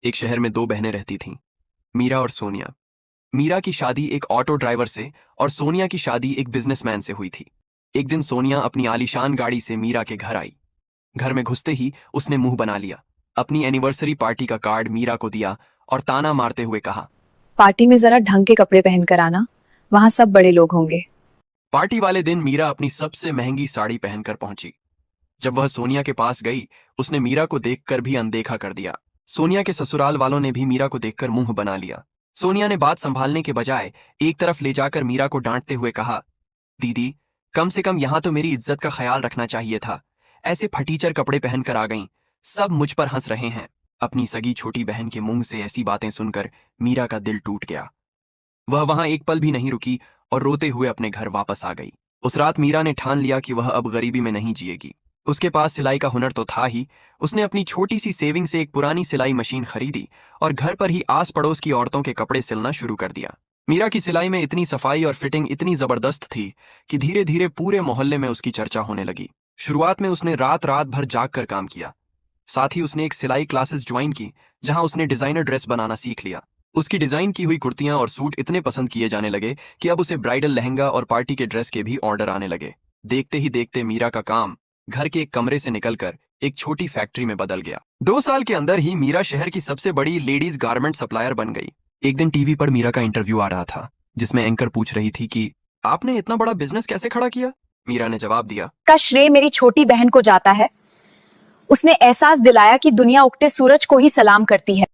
एक शहर में दो बहनें रहती थीं, मीरा और सोनिया। मीरा की शादी एक ऑटो ड्राइवर से और सोनिया की शादी एक बिजनेसमैन से हुई थी। एक दिन सोनिया अपनी आलीशान गाड़ी से मीरा के घर आई। घर में घुसते ही उसने मुंह बना लिया, अपनी एनिवर्सरी पार्टी का कार्ड मीरा को दिया और ताना मारते हुए कहा, पार्टी में जरा ढंग के कपड़े पहन कर आना, वहां सब बड़े लोग होंगे। पार्टी वाले दिन मीरा अपनी सबसे महंगी साड़ी पहनकर पहुंची। जब वह सोनिया के पास गई, उसने मीरा को देखकर भी अनदेखा कर दिया। सोनिया के ससुराल वालों ने भी मीरा को देखकर मुंह बना लिया। सोनिया ने बात संभालने के बजाय एक तरफ ले जाकर मीरा को डांटते हुए कहा, दीदी, कम से कम यहां तो मेरी इज्जत का ख्याल रखना चाहिए था। ऐसे फटीचर कपड़े पहनकर आ गईं, सब मुझ पर हंस रहे हैं। अपनी सगी छोटी बहन के मुंह से ऐसी बातें सुनकर मीरा का दिल टूट गया। वह वहां एक पल भी नहीं रुकी और रोते हुए अपने घर वापस आ गई। उस रात मीरा ने ठान लिया कि वह अब गरीबी में नहीं जिएगी। उसके पास सिलाई का हुनर तो था ही, उसने अपनी छोटी सी सेविंग से एक पुरानी सिलाई मशीन खरीदी और घर पर ही आस पड़ोस की औरतों के कपड़े सिलना शुरू कर दिया। मीरा की सिलाई में इतनी सफाई और फिटिंग इतनी जबरदस्त थी कि धीरे धीरे पूरे मोहल्ले में उसकी चर्चा होने लगी। शुरुआत में उसने रात रात भर जाग कर काम किया। साथ ही उसने एक सिलाई क्लासेस ज्वाइन की, जहां उसने डिजाइनर ड्रेस बनाना सीख लिया। उसकी डिजाइन की हुई कुर्तियां और सूट इतने पसंद किए जाने लगे कि अब उसे ब्राइडल लहंगा और पार्टी के ड्रेस के भी ऑर्डर आने लगे। देखते ही देखते मीरा का काम घर के एक कमरे से निकलकर एक छोटी फैक्ट्री में बदल गया। 2 साल के अंदर ही मीरा शहर की सबसे बड़ी लेडीज गारमेंट सप्लायर बन गई। एक दिन टीवी पर मीरा का इंटरव्यू आ रहा था, जिसमें एंकर पूछ रही थी कि आपने इतना बड़ा बिजनेस कैसे खड़ा किया। मीरा ने जवाब दिया, का श्रेय मेरी छोटी बहन को जाता है। उसने एहसास दिलाया कि दुनिया उगते सूरज को ही सलाम करती है।